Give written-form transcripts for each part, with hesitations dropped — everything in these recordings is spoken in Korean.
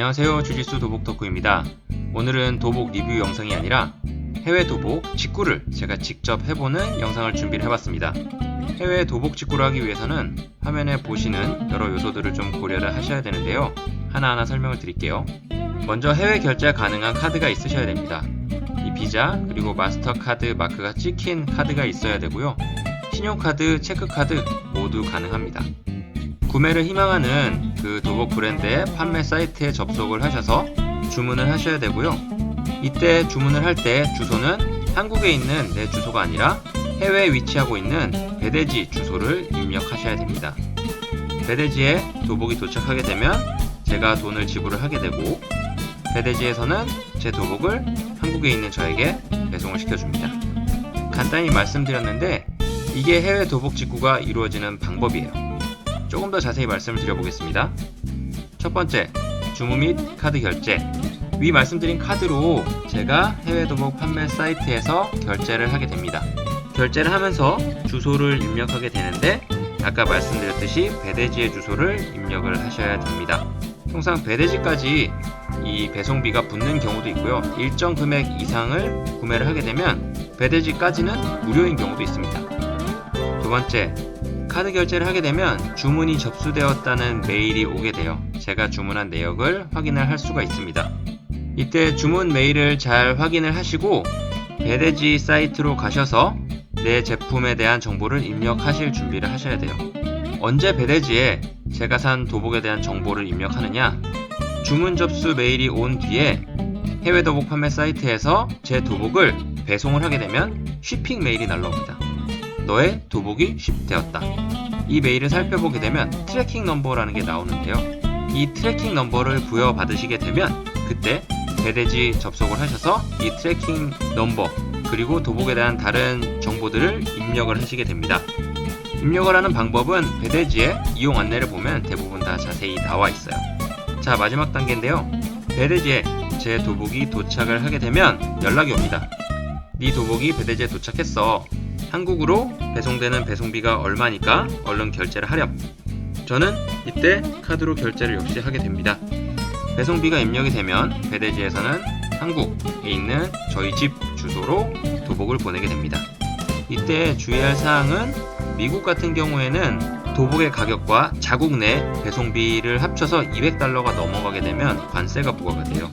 안녕하세요, 주짓수 도복 덕후입니다. 오늘은 도복 리뷰 영상이 아니라 해외 도복 직구를 제가 직접 해보는 영상을 준비를 해봤습니다. 해외 도복 직구를 하기 위해서는 화면에 보시는 여러 요소들을 좀 고려를 하셔야 되는데요. 하나하나 설명을 드릴게요. 먼저 해외 결제 가능한 카드가 있으셔야 됩니다. 이 비자 그리고 마스터카드 마크가 찍힌 카드가 있어야 되고요. 신용카드, 체크카드 모두 가능합니다. 구매를 희망하는 그 도복 브랜드의 판매 사이트에 접속을 하셔서 주문을 하셔야 되고요. 이때 주문을 할 때 주소는 한국에 있는 내 주소가 아니라 해외에 위치하고 있는 배대지 주소를 입력하셔야 됩니다. 배대지에 도복이 도착하게 되면 제가 돈을 지불을 하게 되고 배대지에서는 제 도복을 한국에 있는 저에게 배송을 시켜줍니다. 간단히 말씀드렸는데 이게 해외 도복 직구가 이루어지는 방법이에요. 조금 더 자세히 말씀을 드려보겠습니다. 첫 번째, 주문 및 카드 결제. 위 말씀드린 카드로 제가 해외 도복 판매 사이트에서 결제를 하게 됩니다. 결제를 하면서 주소를 입력하게 되는데 아까 말씀드렸듯이 배대지의 주소를 입력을 하셔야 됩니다. 통상 배대지까지 이 배송비가 붙는 경우도 있고요. 일정 금액 이상을 구매를 하게 되면 배대지까지는 무료인 경우도 있습니다. 두 번째, 카드 결제를 하게 되면 주문이 접수되었다는 메일이 오게 돼요. 제가 주문한 내역을 확인을 할 수가 있습니다. 이때 주문 메일을 잘 확인을 하시고 배대지 사이트로 가셔서 내 제품에 대한 정보를 입력하실 준비를 하셔야 돼요. 언제 배대지에 제가 산 도복에 대한 정보를 입력하느냐? 주문 접수 메일이 온 뒤에 해외 도복 판매 사이트에서 제 도복을 배송을 하게 되면 쉬핑 메일이 날라옵니다. 너의 도복이 쉽되었다. 이 메일을 살펴보게 되면 트래킹 넘버라는 게 나오는데요. 이 트래킹 넘버를 부여받으시게 되면 그때 배대지 접속을 하셔서 이 트래킹 넘버 그리고 도복에 대한 다른 정보들을 입력을 하시게 됩니다. 입력을 하는 방법은 배대지에 이용 안내를 보면 대부분 다 자세히 나와 있어요. 자, 마지막 단계인데요. 배대지에 제 도복이 도착을 하게 되면 연락이 옵니다. 네 도복이 배대지에 도착했어. 한국으로 배송되는 배송비가 얼마니까 얼른 결제를 하렴. 저는 이때 카드로 결제를 역시 하게 됩니다. 배송비가 입력이 되면 배대지에서는 한국에 있는 저희 집 주소로 도복을 보내게 됩니다. 이때 주의할 사항은 미국 같은 경우에는 도복의 가격과 자국 내 배송비를 합쳐서 $200가 넘어가게 되면 관세가 부과가 돼요.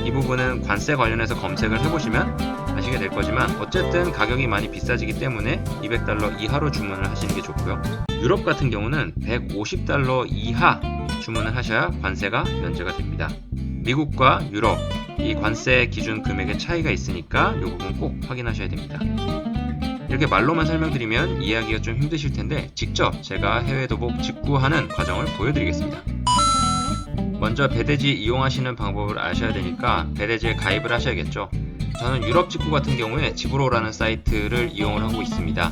이 부분은 관세 관련해서 검색을 해보시면 아시게 될 거지만 어쨌든 가격이 많이 비싸지기 때문에 $200 이하로 주문을 하시는 게 좋고요. 유럽 같은 경우는 $150 이하 주문을 하셔야 관세가 면제가 됩니다. 미국과 유럽 이 관세 기준 금액의 차이가 있으니까 이 부분 꼭 확인하셔야 됩니다. 이렇게 말로만 설명드리면 이해하기가 좀 힘드실 텐데 직접 제가 해외 도복 직구하는 과정을 보여드리겠습니다. 먼저 배대지 이용하시는 방법을 아셔야 되니까 배대지에 가입을 하셔야겠죠. 저는 유럽 직구 같은 경우에 지브로라는 사이트를 이용을 하고 있습니다.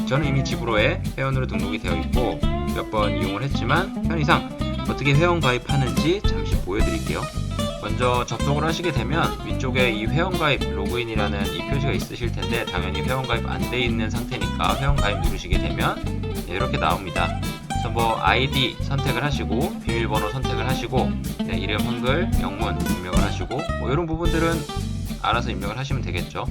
저는 이미 지브로에 회원으로 등록이 되어 있고 몇 번 이용을 했지만 편의상 어떻게 회원 가입하는지 잠시 보여드릴게요. 먼저 접속을 하시게 되면 위쪽에 이 회원가입 로그인이라는 이 표시가 있으실 텐데 당연히 회원가입 안 돼 있는 상태니까 회원가입 누르시게 되면 이렇게 나옵니다. 그래서 뭐 아이디 선택을 하시고 비밀번호 선택을 하시고 이름 한글 영문 입력을 하시고 뭐 이런 부분들은 알아서 입력을 하시면 되겠죠.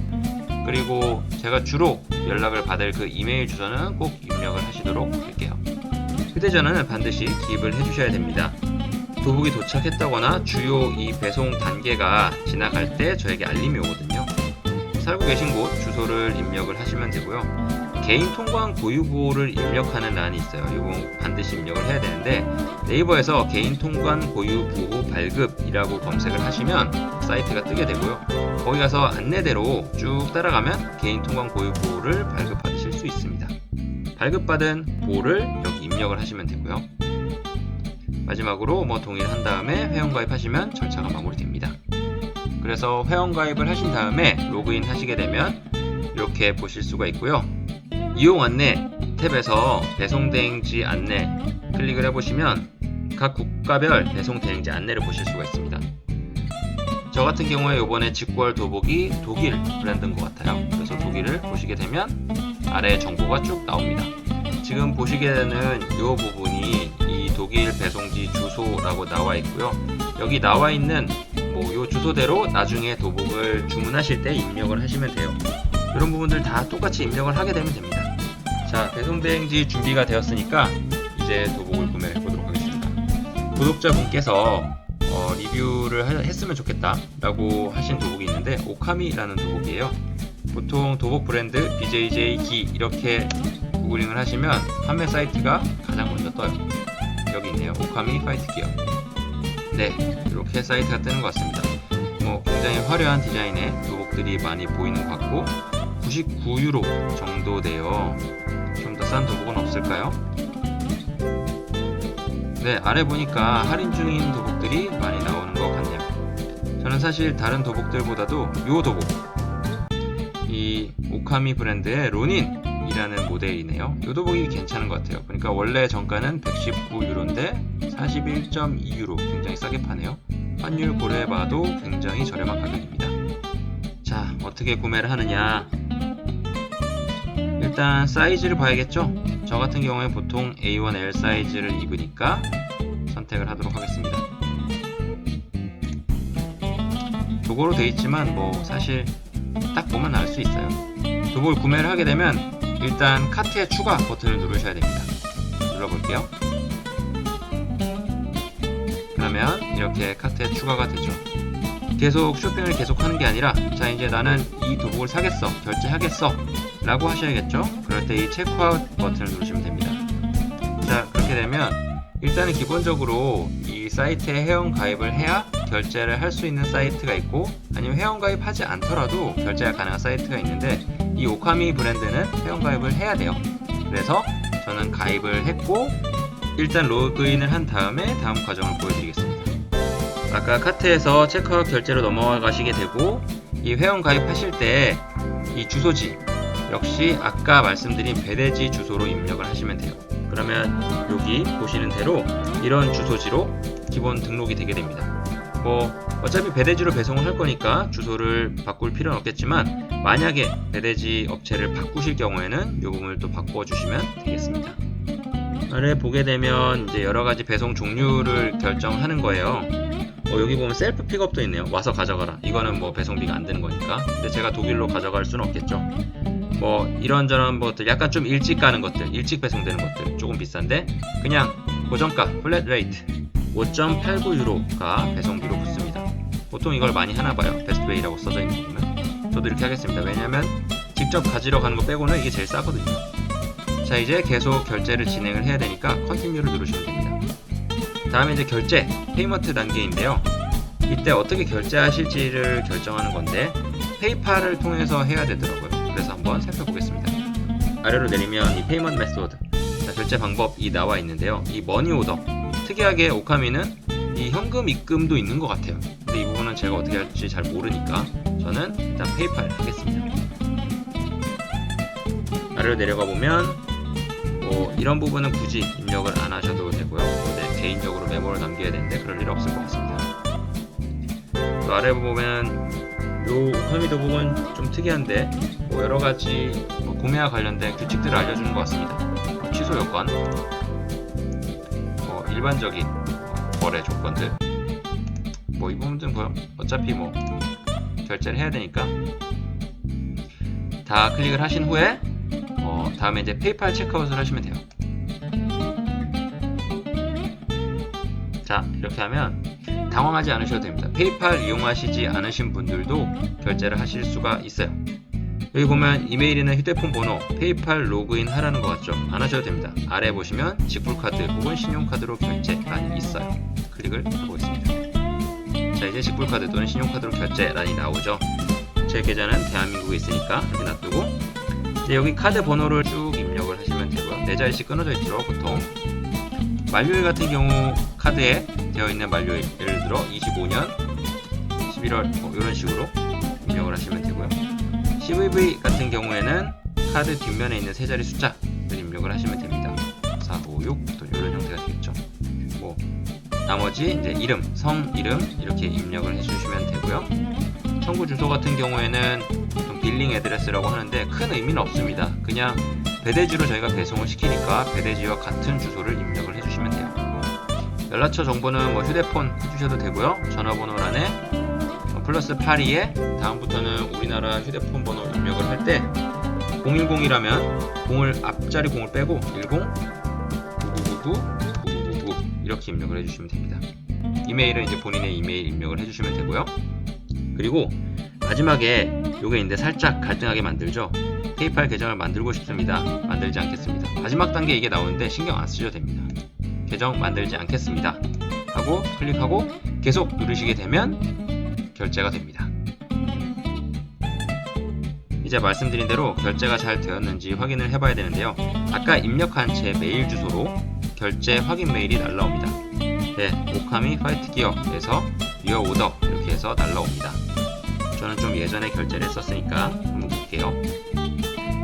그리고 제가 주로 연락을 받을 그 이메일 주소는 꼭 입력을 하시도록 할게요. 휴대전화는 반드시 기입을 해주셔야 됩니다. 도복이 도착했다거나 주요 이 배송 단계가 지나갈 때 저에게 알림이 오거든요. 살고 계신 곳 주소를 입력을 하시면 되고요. 개인 통관 고유 보호를 입력하는欄이 있어요. 이거 반드시 입력을 해야 되는데 네이버에서 개인 통관 고유 보호 발급이라고 검색을 하시면 사이트가 뜨게 되고요. 거기 가서 안내대로 쭉 따라가면 개인 통관 고유 보호를 발급받으실 수 있습니다. 발급받은 보호를 여기 입력을 하시면 되고요. 마지막으로 동의를 한 다음에 회원가입 하시면 절차가 마무리됩니다. 그래서 회원가입을 하신 다음에 로그인 하시게 되면 이렇게 보실 수가 있고요. 이용 안내 탭에서 배송 대행지 안내 클릭을 해보시면 각 국가별 배송 대행지 안내를 보실 수가 있습니다. 저 같은 경우에 이번에 직구할 도복이 독일 브랜드인 것 같아요. 그래서 독일을 보시게 되면 아래 정보가 쭉 나옵니다. 지금 보시게 되는 이 부분이 이 독일 배송지 주소라고 나와 있고요. 여기 나와 있는 요 주소대로 나중에 도복을 주문하실 때 입력을 하시면 돼요. 이런 부분들 다 똑같이 입력을 하게 되면 됩니다. 자, 배송 대행지 준비가 되었으니까 이제 도복을 구매해 보도록 하겠습니다. 구독자분께서 리뷰를 했으면 좋겠다 라고 하신 도복이 있는데, 오카미라는 도복이에요. 보통 도복 브랜드 BJJ 기 이렇게 구글링을 하시면 판매 사이트가 가장 먼저 떠요. 여기 있네요. 오카미 파이트 기어. 네, 이렇게 사이트가 뜨는 것 같습니다. 굉장히 화려한 디자인의 도복들이 많이 보이는 것 같고, 99유로 정도 돼요. 좀 더 싼 도복은 없을까요? 네, 아래 보니까 할인 중인 도복들이 많이 나오는 것 같네요. 저는 사실 다른 도복들보다도 이 도복, 이 오카미 브랜드의 로닌이라는 모델이네요. 이 도복이 괜찮은 것 같아요. 그러니까 원래 정가는 119유로인데 41.2유로, 굉장히 싸게 파네요. 환율 고려해봐도 굉장히 저렴한 가격입니다. 자, 어떻게 구매를 하느냐. 일단 사이즈를 봐야겠죠. 저 같은 경우에 보통 A1L 사이즈를 입으니까 선택을 하도록 하겠습니다. 도구로 되어 있지만 사실 딱 보면 알 수 있어요. 도구를 구매를 하게 되면 일단 카트에 추가 버튼을 누르셔야 됩니다. 눌러볼게요. 그러면 이렇게 카트에 추가가 되죠. 계속 쇼핑을 계속하는 게 아니라, 자, 이제 나는 이 도복을 사겠어, 결제하겠어 라고 하셔야겠죠. 그럴 때 이 체크아웃 버튼을 누르시면 됩니다. 자, 그렇게 되면 일단은 기본적으로 이 사이트에 회원 가입을 해야 결제를 할 수 있는 사이트가 있고, 아니면 회원 가입하지 않더라도 결제가 가능한 사이트가 있는데, 이 오카미 브랜드는 회원 가입을 해야 돼요. 그래서 저는 가입을 했고 일단 로그인을 한 다음에 다음 과정을 보여드리겠습니다. 아까 카트에서 체크아웃 결제로 넘어가 가시게 되고, 이 회원 가입하실 때 이 주소지 역시 아까 말씀드린 배대지 주소로 입력을 하시면 돼요. 그러면 여기 보시는 대로 이런 주소지로 기본 등록이 되게 됩니다. 어차피 배대지로 배송을 할 거니까 주소를 바꿀 필요는 없겠지만, 만약에 배대지 업체를 바꾸실 경우에는 이 부분을 또 바꿔주시면 되겠습니다. 아래 보게 되면 이제 여러가지 배송 종류를 결정하는 거예요. 여기 보면 셀프 픽업도 있네요. 와서 가져가라. 이거는 배송비가 안 드는 거니까. 근데 제가 독일로 가져갈 수는 없겠죠. 이런저런 것들, 약간 좀 일찍 가는 것들, 일찍 배송되는 것들 조금 비싼데, 그냥 고정가 플랫 레이트 5.89유로가 배송비로 붙습니다. 보통 이걸 많이 하나봐요. 베스트웨이라고 써져 있는 거 보면. 저도 이렇게 하겠습니다. 왜냐면 직접 가지러 가는 거 빼고는 이게 제일 싸거든요. 자, 이제 계속 결제를 진행을 해야 되니까 컨티뉴를 누르시면 됩니다. 다음에 이제 결제, 페이먼트 단계인데요. 이때 어떻게 결제하실지를 결정하는 건데, 페이팔을 통해서 해야 되더라고요. 그래서 한번 살펴보겠습니다. 아래로 내리면 이 페이먼트 메소드, 결제 방법이 나와 있는데요. 이 머니 오더, 특이하게 오카미는 이 현금 입금도 있는 것 같아요. 근데 이 부분은 제가 어떻게 할지 잘 모르니까 저는 일단 페이팔 하겠습니다. 아래로 내려가 보면 이런 부분은 굳이 입력을 안 하셔도 되고요. 네, 개인적으로 메모를 남겨야 되는데 그럴 일 없을 것 같습니다. 또 아래 보면 요 오카미 도복은 좀 특이한데 여러가지 구매와 관련된 규칙들을 알려주는 것 같습니다. 취소 요건, 일반적인 거래 조건들, 이 부분들은 어차피 결제를 해야 되니까 다 클릭을 하신 후에 다음에 이제 페이팔 체크아웃을 하시면 돼요. 자, 이렇게 하면 당황하지 않으셔도 됩니다. 페이팔 이용하시지 않으신 분들도 결제를 하실 수가 있어요. 여기 보면 이메일이나 휴대폰 번호, 페이팔 로그인 하라는 것 같죠? 안 하셔도 됩니다. 아래 보시면 직불카드 혹은 신용카드로 결제란이 있어요. 클릭을 해보겠습니다. 자, 이제 직불카드 또는 신용카드로 결제란이 나오죠. 제 계좌는 대한민국에 있으니까 이렇게 놔두고, 이제 여기 카드 번호를 쭉 입력을 하시면 되고요. 4자리씩 끊어져 있죠, 보통. 만료일 같은 경우 카드에 되어 있는 만료일, 예를 들어 25년 11월 이런 식으로 입력을 하시면 되고요. CVV 같은 경우에는 카드 뒷면에 있는 3자리 숫자를 입력을 하시면 됩니다. 456 또 이런 형태가 되겠죠. 나머지 이제 이름, 성 이름 이렇게 입력을 해주시면 되고요. 청구 주소 같은 경우에는 빌링 애드레스라고 하는데 큰 의미는 없습니다. 그냥 배대지로 저희가 배송을 시키니까 배대지와 같은 주소를 입력을 해주시면 돼요. 연락처 정보는 뭐 휴대폰 해주셔도 되고요. 전화번호란에 플러스 82에 다음부터는 우리나라 휴대폰 번호 입력을 할 때 010이라면 앞자리 0을 빼고 10 9999 이렇게 입력을 해주시면 됩니다. 이메일은 이제 본인의 이메일 입력을 해주시면 되고요. 그리고 마지막에 요게 인데 살짝 갈등하게 만들죠. 페이팔 계정을 만들고 싶습니다. 만들지 않겠습니다. 마지막 단계 이게 나오는데 신경 안 쓰셔도 됩니다. 계정 만들지 않겠습니다 하고 클릭하고 계속 누르시게 되면 결제가 됩니다. 이제 말씀드린 대로 결제가 잘 되었는지 확인을 해봐야 되는데요. 아까 입력한 제 메일 주소로 결제 확인 메일이 날라옵니다. 네, 오카미 파이트 기어에서 Your Order 이렇게 해서 날라옵니다. 저는 좀 예전에 결제를 했었으니까 한번 볼게요.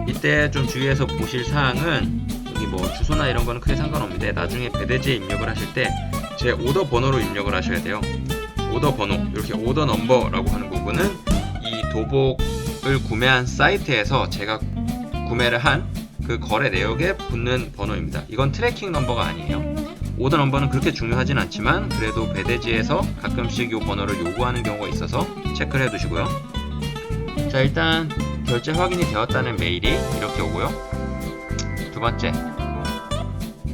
이때 좀 주의해서 보실 사항은 여기 뭐 주소나 이런 거는 크게 상관없는데 나중에 배대지에 입력을 하실 때 제 오더 번호로 입력을 하셔야 돼요. 오더 번호, 이렇게 오더 넘버라고 하는 부분은 이 도복을 구매한 사이트에서 제가 구매를 한 그 거래 내역에 붙는 번호입니다. 이건 트래킹 넘버가 아니에요. 오더 넘버는 그렇게 중요하진 않지만 그래도 배대지에서 가끔씩 이 번호를 요구하는 경우가 있어서 체크를 해두시고요. 자, 일단 결제 확인이 되었다는 메일이 이렇게 오고요. 두 번째,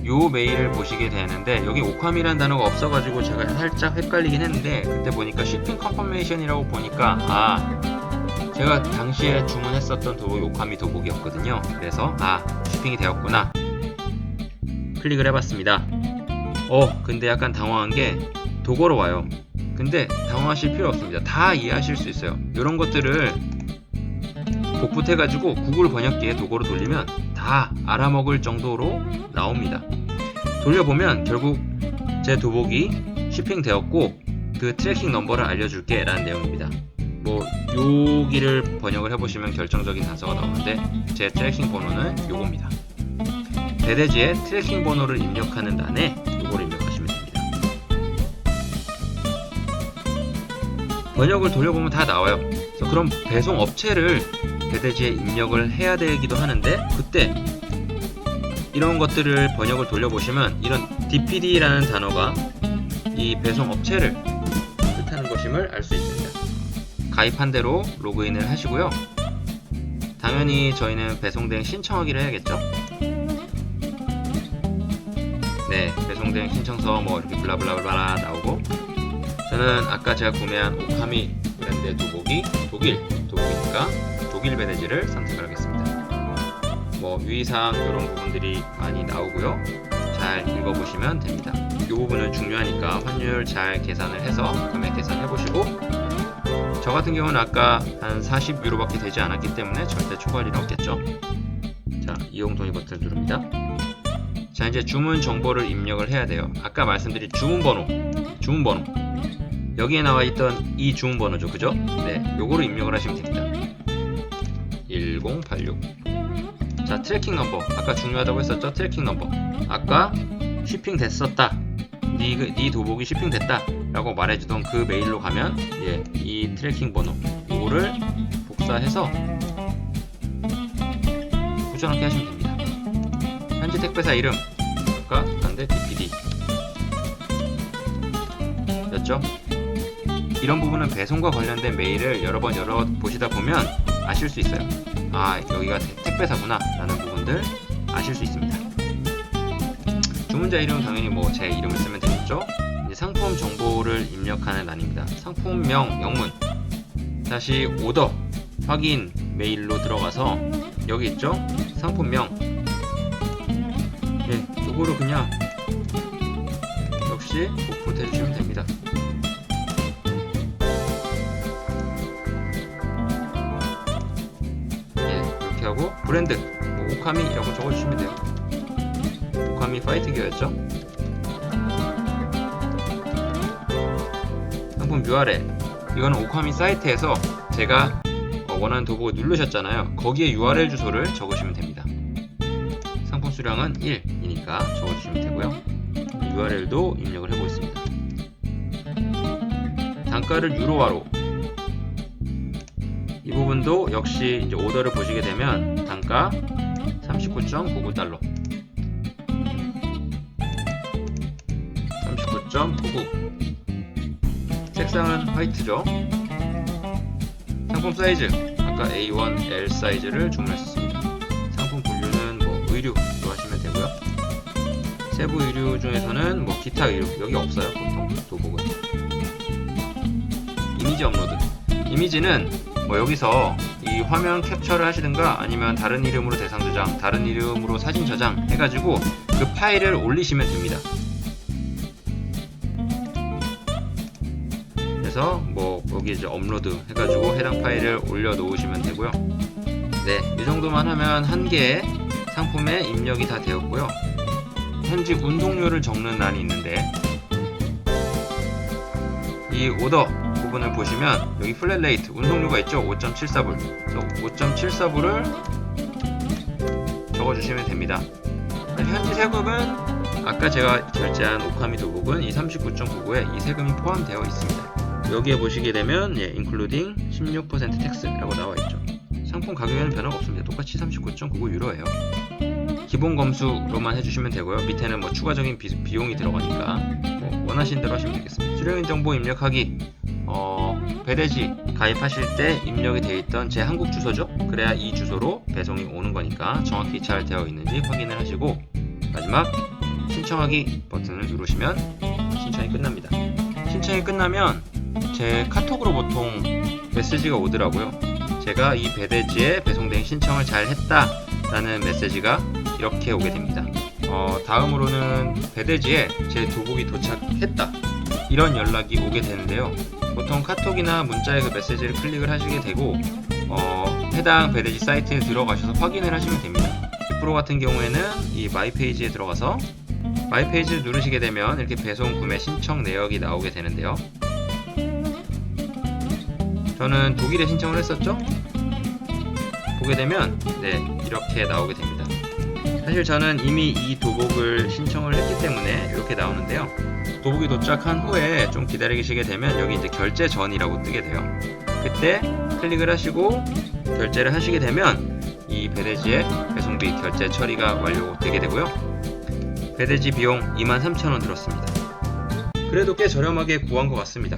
요 메일을 보시게 되는데 여기 오카미라는 단어가 없어가지고 제가 살짝 헷갈리긴 했는데 그때 보니까 shipping confirmation이라고 보니까 제가 당시에 주문했었던 도복이 오카미 도복이었거든요. 그래서 shipping이 되었구나 클릭을 해봤습니다. 근데 약간 당황한 게 도거로 와요. 근데 당황하실 필요 없습니다. 다 이해하실 수 있어요. 이런 것들을 복붙해가지고 구글 번역기에 도거로 돌리면 다 알아먹을 정도로 나옵니다. 돌려보면 결국 제 도복이 쇼핑되었고 그 트래킹 넘버를 알려줄게 라는 내용입니다. 뭐 여기를 번역을 해보시면 결정적인 단서가 나오는데 제 트래킹 번호는 요겁니다. 배대지에 트래킹 번호를 입력하는欄에 요거를 입력하시면 됩니다. 번역을 돌려보면 다 나와요. 그럼 배송 업체를 배대지에 입력을 해야 되기도 하는데 그때 이런 것들을 번역을 돌려보시면 이런 DPD라는 단어가 이 배송 업체를 뜻하는 것임을 알 수 있습니다. 가입한 대로 로그인을 하시고요. 당연히 저희는 배송대행 신청하기를 해야겠죠. 네, 배송대행 신청서 뭐 이렇게 블라블라블라 나오고 저는 아까 제가 구매한 오카미 브랜드의 도복이 독일 도복이니까 독일 배대지를 선택을 하겠습니다. 뭐 유의사항 이런 부분들이 많이 나오고요. 잘 읽어보시면 됩니다. 이 부분은 중요하니까 환율 잘 계산을 해서 금액 계산해보시고 저 같은 경우는 아까 한 40유로 밖에 되지 않았기 때문에 절대 초과할 일은 없겠죠. 자, 이용 동의 버튼을 누릅니다. 자, 이제 주문 정보를 입력을 해야 돼요. 아까 말씀드린 주문번호 여기에 나와 있던 이 주문번호죠, 그죠? 네, 요거를 입력을 하시면 됩니다. 1086. 자, 트래킹 넘버 아까 중요하다고 했었죠? 트래킹 넘버 아까 shipping 됐었다, 네 도복이 shipping 됐다 라고 말해주던 그 메일로 가면 이 트래킹 번호 요거를 복사해서 붙여넣기 하시면 됩니다. 현지 택배사 이름 아까 안돼 DPD 였죠? 이런 부분은 배송과 관련된 메일을 여러 번 보시다 보면 아실 수 있어요. 여기가 택배사구나 라는 부분들 아실 수 있습니다. 주문자 이름은 당연히 뭐 제 이름을 쓰면 되겠죠. 이제 상품 정보를 입력하는欄입니다. 상품명, 영문, 다시 오더 확인 메일로 들어가서 여기 있죠? 상품명. 요거를 그냥 역시 복붙 해주시면 됩니다. 이렇게 하고 브랜드 뭐 오카미라고 적어주시면 돼요. 오카미 파이트 기어였죠? 상품 URL 이거는 오카미 사이트에서 제가 원하는 도복을 누르셨잖아요. 거기에 URL 주소를 적으시면 됩니다. 상품 수량은 1이니까 적어주시면 되고요. URL도 입력을 해보겠습니다. 단가를 유로화로 이 부분도 역시 이제 오더를 보시게 되면 단가 39.99달러 36.99. 색상은 화이트죠. 상품 사이즈 아까 A1 L 사이즈를 주문했었습니다. 상품 분류는 뭐 의류로 하시면 되고요. 세부 의류 중에서는 뭐 기타 의류 여기 없어요. 보통 도복은. 이미지 업로드. 이미지는 뭐 여기서 이 화면 캡처를 하시든가 아니면 다른 이름으로 대상 저장, 다른 이름으로 사진 저장 해가지고 그 파일을 올리시면 됩니다. 그래서 뭐 여기 이제 업로드 해가지고 해당 파일을 올려 놓으시면 되고요. 네, 이 정도만 하면 한 개의 상품에 입력이 다 되었고요. 현지 운송료를 적는欄이 있는데 이 오더 부분을 보시면 여기 플랫 레이트 운송료가 있죠. 5.74불. 그래서 5.74불을 적어주시면 됩니다. 현지 세금은 아까 제가 결제한 오카미 도복은 이 39.99에 이 세금이 포함되어 있습니다. 여기에 보시게 되면 including 16% tax라고 나와 있죠. 상품 가격에는 변화가 없습니다. 똑같이 39.99 유로예요. 기본 검수로만 해주시면 되고요. 밑에는 뭐 추가적인 비용이 들어가니까 뭐 원하신 대로 하시면 되겠습니다. 수령인 정보 입력하기. 배대지 가입하실 때 입력이 되어 있던 제 한국 주소죠. 그래야 이 주소로 배송이 오는 거니까 정확히 잘 되어 있는지 확인을 하시고 마지막 신청하기 버튼을 누르시면 신청이 끝납니다. 신청이 끝나면 제 카톡으로 보통 메시지가 오더라고요. 제가 이 배대지에 배송된 신청을 잘 했다 라는 메시지가 이렇게 오게 됩니다. 다음으로는 배대지에 제 도복이 도착했다 이런 연락이 오게 되는데요. 보통 카톡이나 문자에 그 메시지를 클릭을 하시게 되고 해당 배대지 사이트에 들어가셔서 확인을 하시면 됩니다. 프로 같은 경우에는 이 마이 페이지에 들어가서 마이 페이지를 누르시게 되면 이렇게 배송 구매 신청 내역이 나오게 되는데요. 저는 독일에 신청을 했었죠. 보게 되면 네, 이렇게 나오게 됩니다. 사실 저는 이미 이 도복을 신청을 했기 때문에 이렇게 나오는데요. 도복이 도착한 후에 좀 기다리시게 되면 여기 이제 결제 전이라고 뜨게 돼요. 그때 클릭을 하시고 결제를 하시게 되면 이 배대지의 배송비 결제 처리가 완료되게 되고요. 배대지 비용 23,000원 들었습니다. 그래도 꽤 저렴하게 구한 것 같습니다.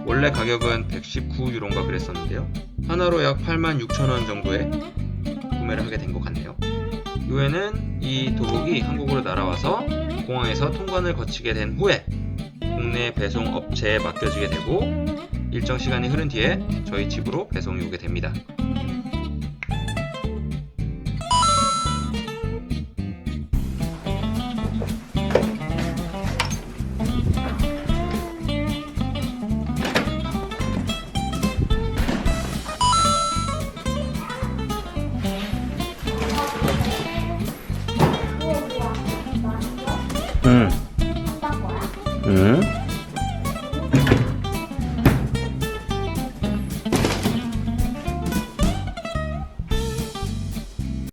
원래 가격은 119유로인가 그랬었는데요. 하나로 약 86,000원 정도에 구매를 하게 된 것 같네요. 이후에는 이 도복이 한국으로 날아와서 공항에서 통관을 거치게 된 후에 국내 배송 업체에 맡겨지게 되고 일정 시간이 흐른 뒤에 저희 집으로 배송이 오게 됩니다.